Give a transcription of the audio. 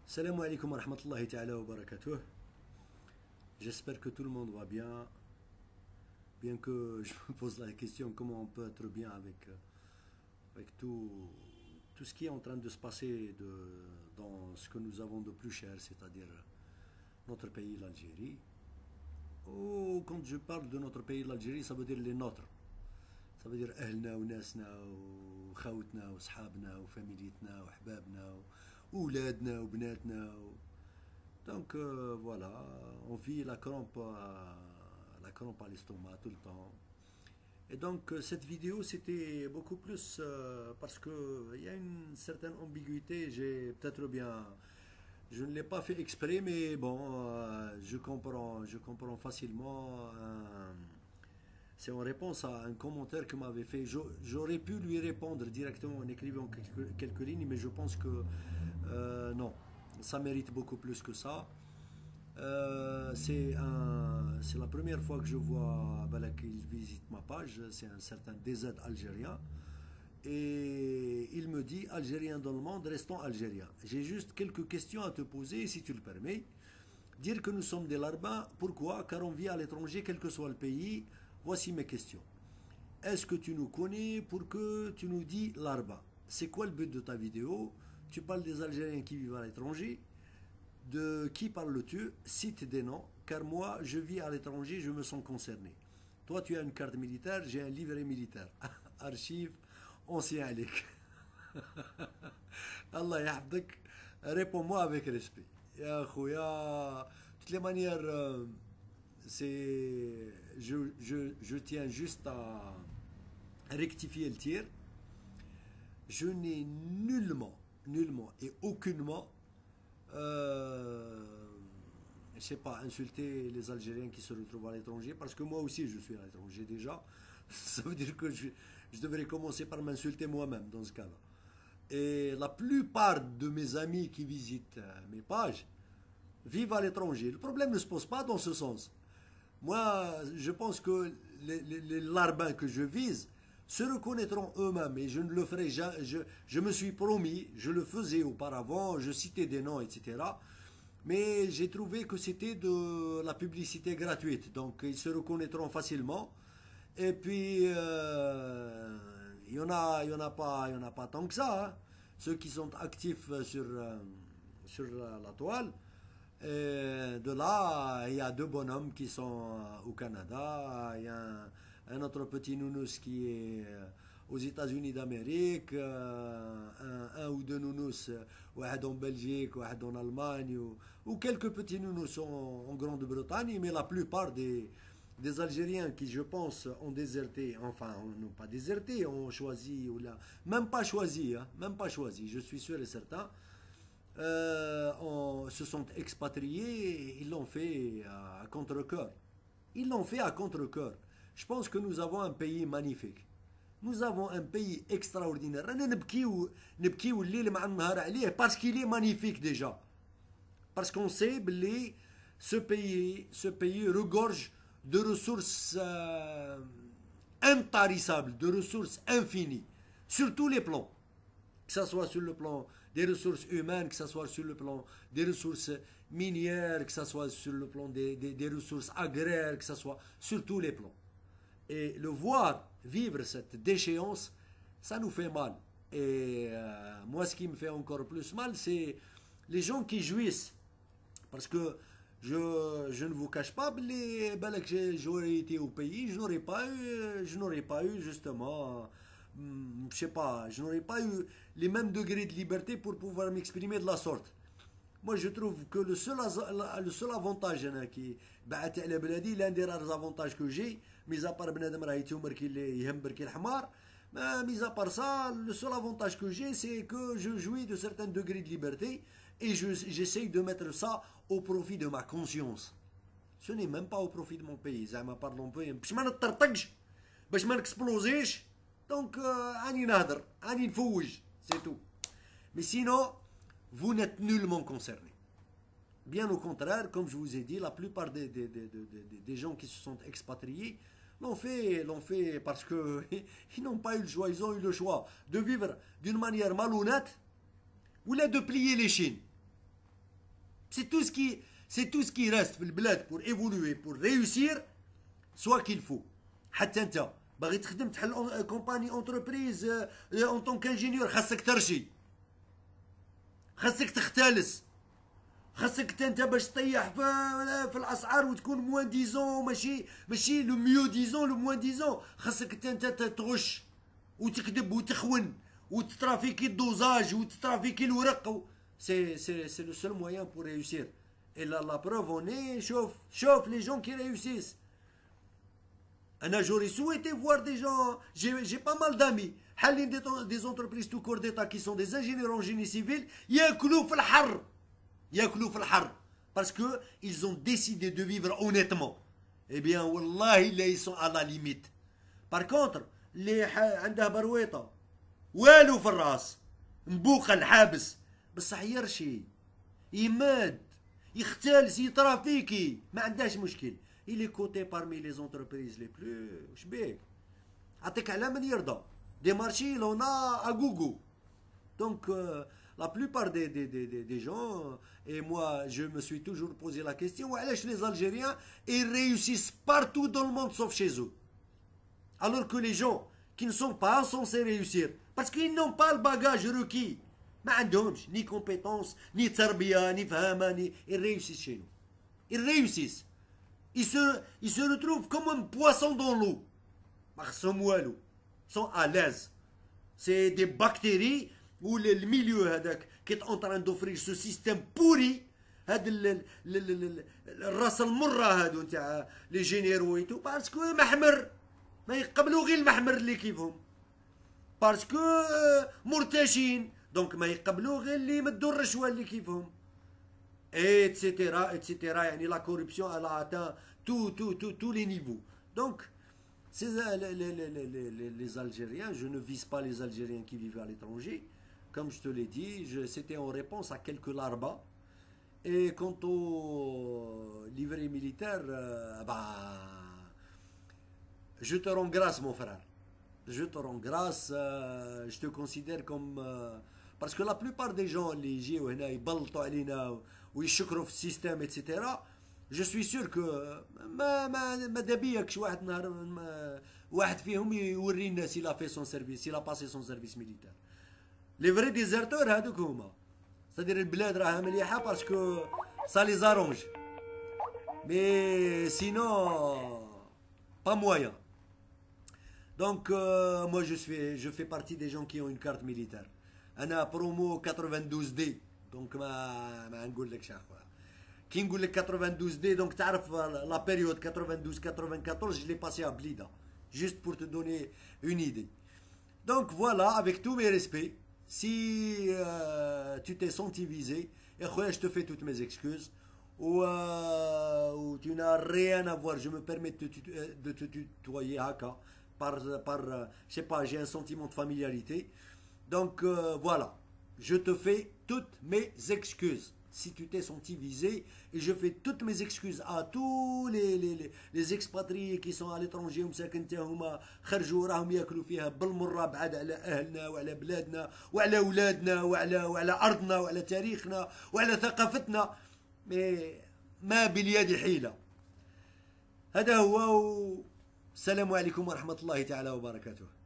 Salam alaikum wa rahmatullahi ta'ala wa barakatuh. J'espère que tout le monde va bien, bien que je me pose la question comment on peut être bien avec tout ce qui est en train de se passer dans ce que nous avons de plus cher, c'est-à-dire notre pays, l'Algérie. Ou quand je parle de notre pays, l'Algérie, ça veut dire les nôtres. Ça veut dire أهلنا وناسنا وخاوتنا وصحابنا وفاميليتنا وحبابنا وولادنا وبناتنا Donc voilà, on vit la crampe à l'estomac tout le temps. Et donc cette vidéo c'était beaucoup plus parce que il y a une certaine ambiguïté. J'ai peut-être bien, je ne l'ai pas fait exprès, mais bon, je comprends facilement. C'est en réponse à un commentaire que m'avait fait. J'aurais pu lui répondre directement en écrivant quelques lignes, mais je pense que non, ça mérite beaucoup plus que ça. C'est la première fois que je vois qu'il visite ma page. C'est un certain DZ algérien. Et il me dit Algérien dans le monde, restons Algériens. J'ai juste quelques questions à te poser, si tu le permets. Dire que nous sommes des larbins, pourquoi? Car on vit à l'étranger, quel que soit le pays. Voici mes questions. Est-ce que tu nous connais pour que tu nous dis Larba? C'est quoi le but de ta vidéo? Tu parles des Algériens qui vivent à l'étranger. De qui parles-tu? Cite des noms, car moi je vis à l'étranger, je me sens concerné. Toi tu as une carte militaire, j'ai un livret militaire. Archive, ancien Alek. Allah yahfdak, réponds-moi avec respect. Ya khouya, de toutes les manières, je tiens juste à rectifier le tir. Je n'ai nullement et aucunement, je sais pas, insulté les Algériens qui se retrouvent à l'étranger, parce que moi aussi je suis à l'étranger déjà. Ça veut dire que je devrais commencer par m'insulter moi-même dans ce cas-là. Et la plupart de mes amis qui visitent mes pages vivent à l'étranger. Le problème ne se pose pas dans ce sens. Moi, je pense que les larbins que je vise se reconnaîtront eux-mêmes et je ne le ferai jamais. Je me suis promis, je le faisais auparavant, je citais des noms, etc. Mais j'ai trouvé que c'était de la publicité gratuite, donc ils se reconnaîtront facilement. Et puis, il y en a pas tant que ça, hein. Ceux qui sont actifs sur la toile. De là, il y a deux bonhommes qui sont au Canada. Il y a un autre petit nounous qui est aux États-Unis d'Amérique. Un ou deux nounous, un en Belgique, un en Allemagne. Ou quelques petits nounous en Grande-Bretagne. Mais la plupart des Algériens qui, je pense, ont déserté, enfin, n'ont pas déserté, ont choisi, même pas choisi, hein, même pas choisi, je suis sûr et certain. Se sont expatriés, ils l'ont fait à contre-cœur. Ils l'ont fait à contre-cœur. Je pense que nous avons un pays magnifique. Nous avons un pays extraordinaire. Parce qu'il est magnifique déjà. Parce qu'on sait que ce pays regorge de ressources intarissables, de ressources infinies, sur tous les plans. Que ce soit sur le plan des ressources humaines, que ce soit sur le plan des ressources minières, que ce soit sur le plan des ressources agraires, que ce soit sur tous les plans. Et le voir vivre cette déchéance, ça nous fait mal. Et moi, ce qui me fait encore plus mal, c'est les gens qui jouissent. Parce que je ne vous cache pas, que j'aurais été au pays, je n'aurais pas eu justement... je sais pas, je n'aurais pas eu les mêmes degrés de liberté pour pouvoir m'exprimer de la sorte. Moi, je trouve que le seul avantage, l'un des rares avantages que j'ai, mis à part mis à part ça, le seul avantage que j'ai, c'est que je jouis de certains degrés de liberté et j'essaye de mettre ça au profit de ma conscience. Ce n'est même pas au profit de mon pays. Pardon, باش ما نكسبلوزيش. Donc, c'est tout. Mais sinon, vous n'êtes nullement concerné. Bien au contraire, comme je vous ai dit, la plupart des gens qui se sont expatriés l'ont fait parce qu'ils n'ont pas eu le choix, ils ont eu le choix de vivre d'une manière malhonnête ou là de plier les chines. C'est tout ce qui reste في البلاد pour évoluer, pour réussir, soit qu'il faut. حتى انت باغي تخدم تحل كومباني اونتربريز اون طون كانجينيور، خاصك ترشي، خاصك تختلس، خاصك انت باش تطيح في الاسعار وتكون موان ديزون، ماشي لو ميو ديزون لو موان ديزون، خاصك انت تغش وتكذب وتخون وتترافيكي الدوزاج وتترافيكي الورق. سي لو سول موان بور ريوسير. Et la preuve on est, chauffe les gens qui réussissent. J'aurais souhaité voir des gens, j'ai pas mal d'amis, des entreprises tout court d'État qui sont des ingénieurs en génie civil, ياكلوا في الحر, parce qu'ils ont décidé de vivre honnêtement. Eh bien, wallahi, là, ils sont à la limite. Par contre, اللي عندها برويطة والو في الراس مبوخة الحابس بصح يرشي يماد يختلس يترافيكي ما عندهاش مشكل. Il est coté parmi les entreprises les plus. شبيك عطيك على من يرضى. Des marchés, il en a à gogo. Donc, la plupart des gens, et moi, je me suis toujours posé la question, les Algériens, ils réussissent partout dans le monde sauf chez eux. Alors que les gens qui ne sont pas censés réussir, parce qu'ils n'ont pas le bagage requis, ما عندهمش ni compétences, ni تربية, ni فهمة, ni... ils réussissent chez nous. Ils réussissent. Ils se retrouvent comme un poisson dans l'eau. Ils sont à l'aise. C'est des bactéries où le milieu qui est en train d'offrir ce système pourri. الراس المرة هادو نتاع لي جينيرو ايتو باسكو محمر ما يقبلوا غير المحمر اللي كيفهم باسكو مرتشين دونك ما يقبلوا غير اللي يمدوا الرشوه اللي كيفهم اتسيتيرا يعني لا كوربسيون elle a atteint tous les niveaux. Donc les Algériens, je ne vise pas les Algériens qui vivent à l'étranger, comme je te l'ai dit, c'était en réponse à quelques larbas. Et quant au livret militaire, je te rends grâce mon frère, je te rends grâce, je te considère comme parce que la plupart des gens اللي يجيو هنا يبلطوا علينا ويشكروا في السيستم etc. Je suis sûr que ماذا بيك شي واحد نهار واحد فيهم يوري الناس il a fait son service, il a passé son service militaire. Les vrais déserteurs هذوك هما. C'est-à-dire البلاد راها مليحه باسكو ça les arrange. Mais sinon pas moyen. Donc moi je fais partie des gens qui ont une carte militaire. انا promo 92D. Donc ما نقولكش اخويا. Qui نقول لك 92D, donc تعرف la période 92-94, je l'ai passé à Blida, juste pour te donner une idée. Donc voilà, avec tous mes respects, si tu t'es senti visé, je te fais toutes mes excuses, ou tu n'as rien à voir, je me permets de te tutoyer, Haka, je sais pas, j'ai un sentiment de familiarité. Donc voilà, je te fais toutes mes excuses. Si tu t'es senti visé, et je fais toutes mes excuses à tous les expatriés qui sont à l'étranger ومساكن تاعهم خرجوا راهم ياكلوا فيها بالمره بعاد على اهلنا وعلى بلادنا وعلى اولادنا وعلى ارضنا وعلى تاريخنا وعلى ثقافتنا ما باليد حيله. هذا هو. السلام عليكم ورحمه الله تعالى وبركاته.